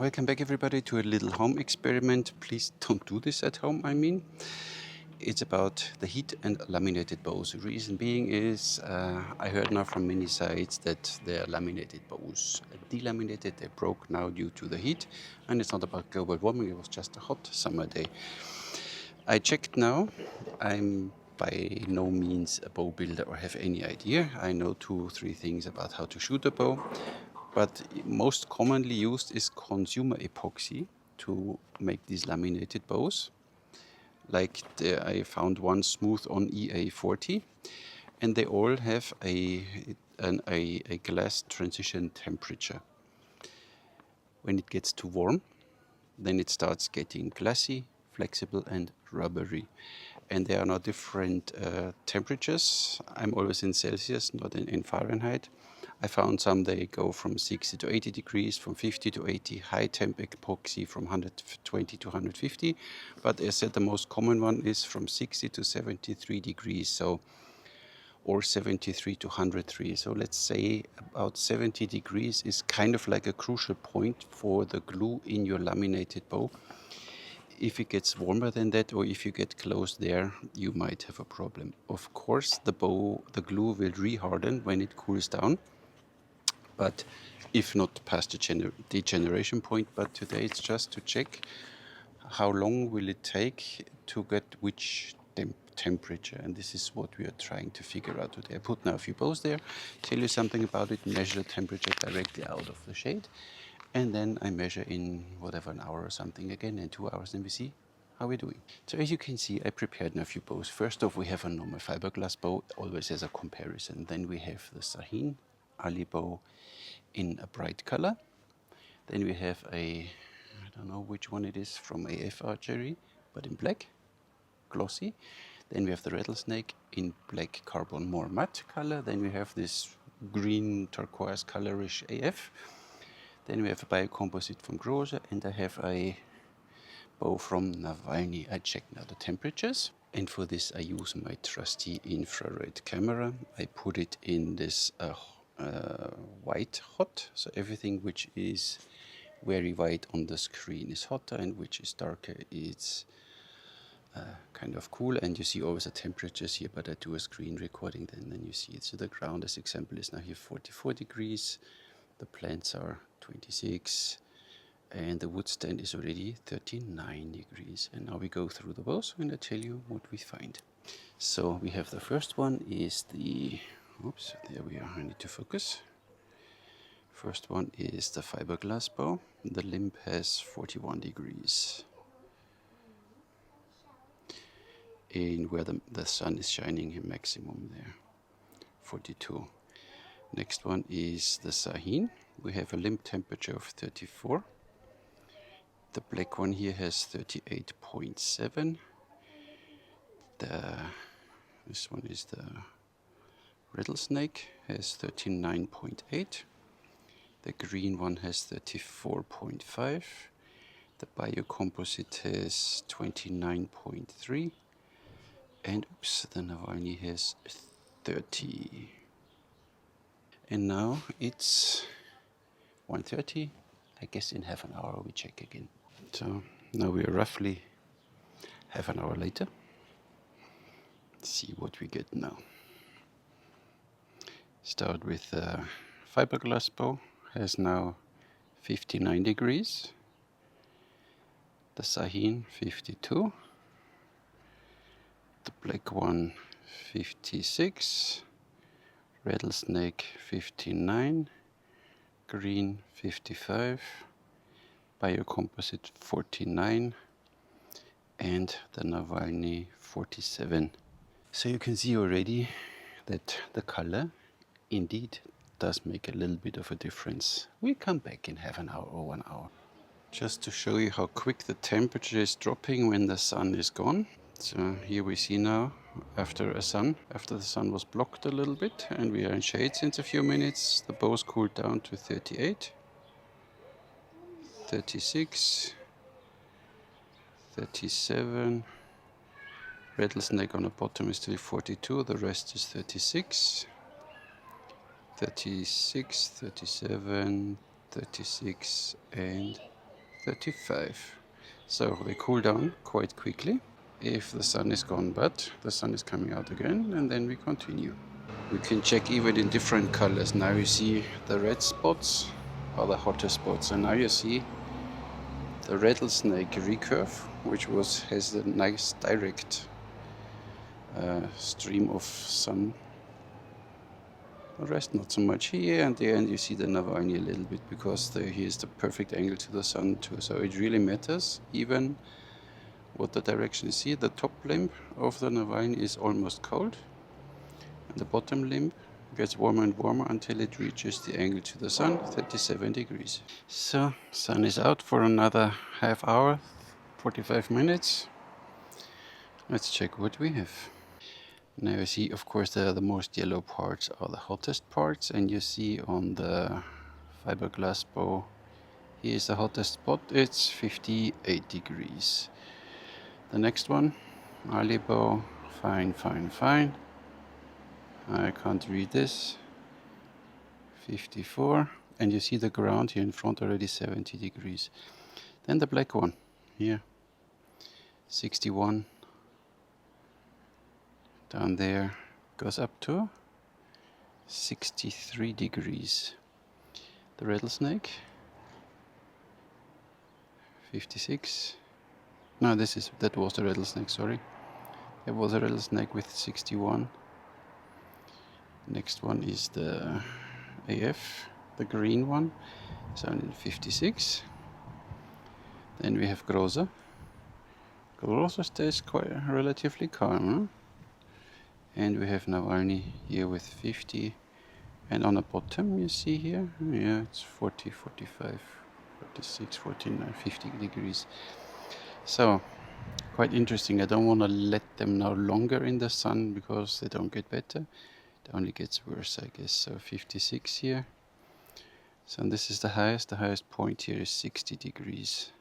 Welcome back everybody to a little home experiment. Please don't do this at home, It's about the heat and laminated bows. The reason being is I heard now from many sites that their laminated bows delaminated, they broke now due to the heat, and it's not about global warming, it was just a hot summer day. I checked now. I'm by no means a bow builder or have any idea. I know 2-3 things about how to shoot a bow, but most commonly used is consumer epoxy to make these laminated bows. Like I found one smooth on EA40, and they all have a glass transition temperature. When it gets too warm, then it starts getting glassy, flexible and rubbery. And there are now different temperatures. I'm always in Celsius, not in Fahrenheit. I found some they go from 60 to 80 degrees, from 50 to 80, high temp epoxy from 120 to 150. But as I said, the most common one is from 60 to 73 degrees, or 73 to 103. So let's say about 70 degrees is kind of like a crucial point for the glue in your laminated bow. If it gets warmer than that, or if you get close there, you might have a problem. Of course, the glue will reharden when it cools down, but if not past the degeneration point. But today it's just to check how long will it take to get which temperature, and this is what we are trying to figure out today. I put now a few bows there, tell you something about it, measure the temperature directly out of the shade, and then I measure in whatever, an hour or something again, in 2 hours, and we see how we're doing. So as you can see, I prepared a few bows. First off, we have a normal fiberglass bow, always as a comparison. Then we have the Sahin Ali bow in a bright color. Then we have I don't know which one it is, from AF Archery, but in black, glossy. Then we have the rattlesnake in black carbon, more matte color. Then we have this green turquoise colorish AF. Then we have a biocomposite from Groza, and I have a bow from Navalny. I check now the temperatures, and for this I use my trusty infrared camera. I put it in this white hot, so everything which is very white on the screen is hotter, and which is darker it's kind of cool. And you see always the temperatures here, but I do a screen recording, then you see it. So the ground, as example, is now here 44 degrees. The plants are 26, and the wood stand is already 39 degrees. And now we go through the bows and I tell you what we find. So we have the first one is the, oops, there we are, I need to focus. First one is the fiberglass bow. The limb has 41 degrees. In where the sun is shining maximum there, 42. Next one is the Sahin. We have a limb temperature of 34. The black one here has 38.7. This one is the rattlesnake, has 39.8. The green one has 34.5. The biocomposite has 29.3. And oops, the Navalny has 30. And now it's 1:30. I guess in half an hour we check again. So now we are roughly half an hour later. Let's see what we get now. Start with the fiberglass bow, has now 59 degrees. The Sahin 52. The black one 56. Rattlesnake 59, green 55, biocomposite 49, and the Navalny 47. So you can see already that the color indeed does make a little bit of a difference. We come back in half an hour or 1 hour. Just to show you how quick the temperature is dropping when the sun is gone. So here we see now, after the sun was blocked a little bit and we are in shade since a few minutes, the bows cooled down to 38, 36, 37. Rattlesnake on the bottom is still 42, the rest is 36, 36, 37, 36 and 35. So they cool down quite quickly if the sun is gone, but the sun is coming out again, and then we continue. We can check even in different colors. Now you see the red spots are the hotter spots, and now you see the rattlesnake recurve, which has a nice direct stream of sun. The rest not so much here, and the end you see the Navalny a little bit, because here's the perfect angle to the sun too. So it really matters even what the direction is. See, the top limb of the Navalny is almost cold, and the bottom limb gets warmer and warmer until it reaches the angle to the sun, 37 degrees. So sun is out for another half hour, 45 minutes. Let's check what we have. Now you see, of course, the most yellow parts are the hottest parts, and you see on the fiberglass bow, here's the hottest spot, it's 58 degrees. The next one, Ali bow, fine, fine, fine. I can't read this. 54, and you see the ground here in front already 70 degrees. Then the black one, here, 61. Down there goes up to 63 degrees. The rattlesnake, 56. No, that was the rattlesnake, sorry. It was a rattlesnake with 61. Next one is the AF, the green one, 56. Then we have Groza. Groza stays quite relatively calm, huh? And we have Navalny here with 50. And on the bottom you see here, yeah, it's 40, 45, 46, 49, 50 degrees. So, quite interesting. I don't want to let them now longer in the sun because they don't get better. It only gets worse, I guess. So 56 here. So this is the highest point here is 60 degrees.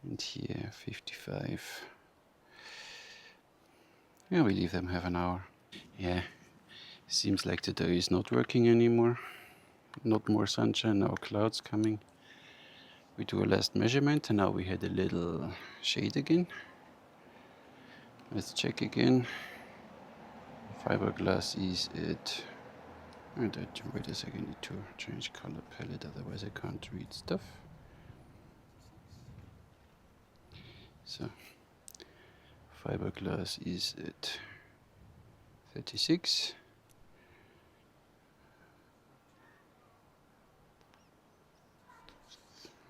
And here 55. Yeah, we leave them half an hour. Yeah, seems like the day is not working anymore. Not more sunshine, now clouds coming. We do a last measurement, and now we had a little shade again. Let's check again. Fiberglass is at... wait a second, I need to change color palette, otherwise I can't read stuff. So, fiberglass is at 36.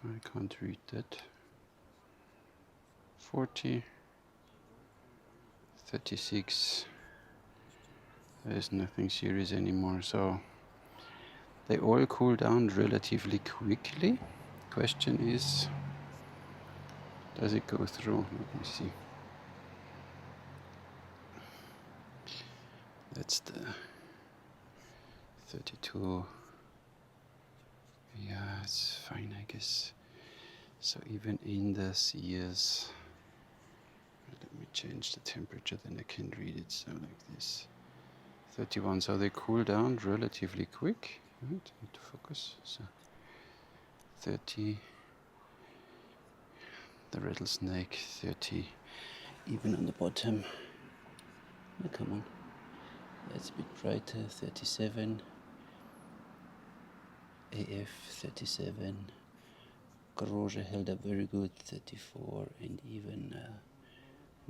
I can't read that. 40. 36. There's nothing serious anymore, so they all cool down relatively quickly. Question is, does it go through? Let me see. That's the 32. Yeah, it's fine, I guess. So even in the sears, let me change the temperature, then I can read it. So like this, 31. So they cool down relatively quick. Right, need to focus. So 30. The rattlesnake, 30. Even on the bottom. Oh, come on. That's a bit brighter. 37. AF 37. Garage held up very good. 34, and even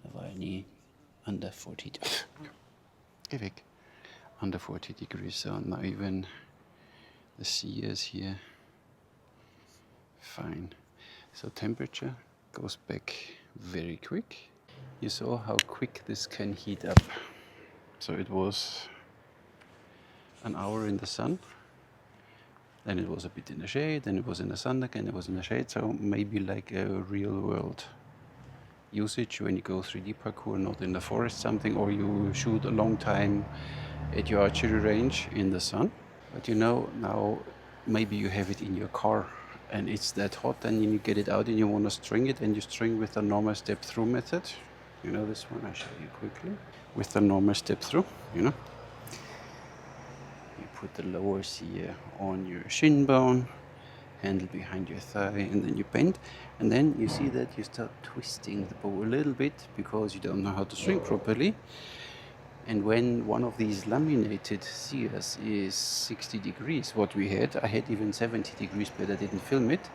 Navalny under 40. Geh weg. Under 40 degrees. So now even the sears here. Fine. So temperature goes back very quick. You saw how quick this can heat up. So it was an hour in the sun, then it was a bit in the shade, then it was in the sun again, it was in the shade. So maybe like a real world usage when you go 3D parkour, not in the forest something, or you shoot a long time at your archery range in the sun. But you know, now maybe you have it in your car and it's that hot, and you get it out and you want to string it, and you string with the normal step through method. You know this one, I'll show you quickly. With the normal step through, you put the lower sear on your shin bone, handle behind your thigh, and then you bend, and then you see that you start twisting the bow a little bit because you don't know how to string properly. And when one of these laminated sears is 60 degrees, what we had, I had even 70 degrees, but I didn't film it,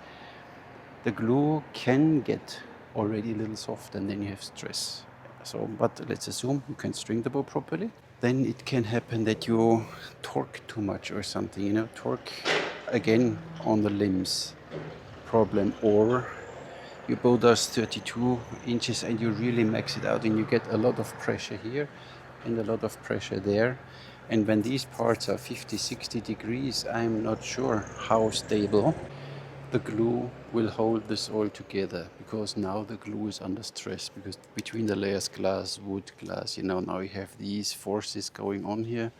the glue can get already a little soft, and then you have stress. So, but let's assume you can string the bow properly. Then it can happen that you torque too much or something, you know, torque again on the limbs problem, or your bow does 32 inches and you really max it out and you get a lot of pressure here and a lot of pressure there. And when these parts are 50, 60 degrees, I'm not sure how stable the glue will hold this all together, because now the glue is under stress, because between the layers, glass, wood, glass, you know, now you have these forces going on here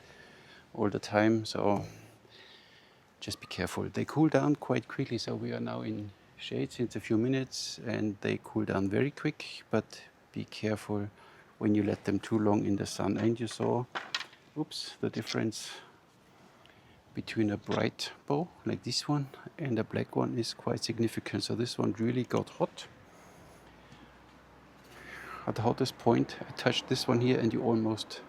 all the time. So just be careful. They cool down quite quickly, so we are now in shade since a few minutes and they cool down very quick, but be careful when you let them too long in the sun. And you saw, oops, the difference between a bright bow like this one and a black one is quite significant. So this one really got hot. At the hottest point, I touched this one here and you almost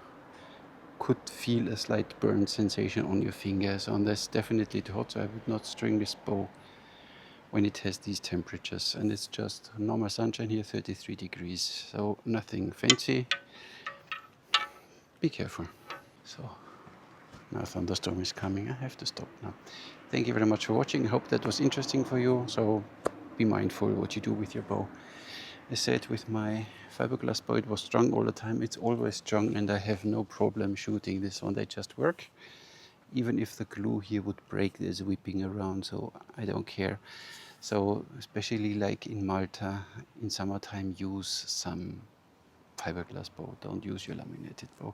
could feel a slight burn sensation on your fingers. And that's definitely too hot, so I would not string this bow when it has these temperatures. And it's just normal sunshine here, 33 degrees, so nothing fancy. Be careful. So now thunderstorm is coming. I have to stop now. Thank you very much for watching. I hope that was interesting for you. So be mindful what you do with your bow. I said with my fiberglass bow, it was strung all the time. It's always strung and I have no problem shooting this one. They just work. Even if the glue here would break, there's whipping around, so I don't care. So especially like in Malta, in summertime, use some fiberglass bow. Don't use your laminated bow.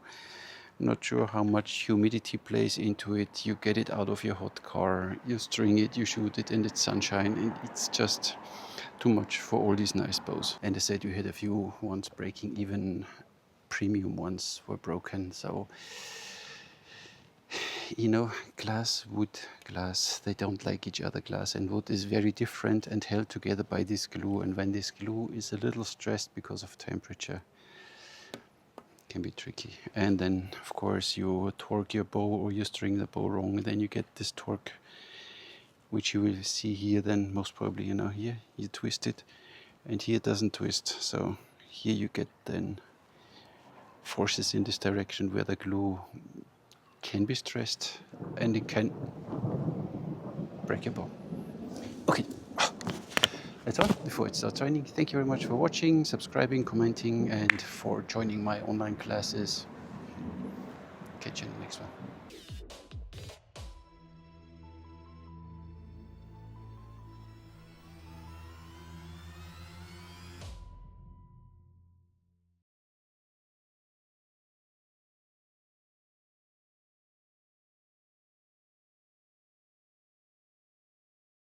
I'm not sure how much humidity plays into it. You get it out of your hot car, you string it, you shoot it, and it's sunshine, and it's just too much for all these nice bows. And I said you had a few ones breaking, even premium ones were broken. So, you know, glass, wood, glass, they don't like each other. Glass and wood is very different and held together by this glue. And when this glue is a little stressed because of temperature, can be tricky. And then of course you torque your bow or you string the bow wrong, and then you get this torque, which you will see here. Then most probably, you know, here you twist it and here it doesn't twist, so here you get then forces in this direction where the glue can be stressed and it can break your bow. Okay, that's all before it starts raining. Thank you very much for watching, subscribing, commenting, and for joining my online classes.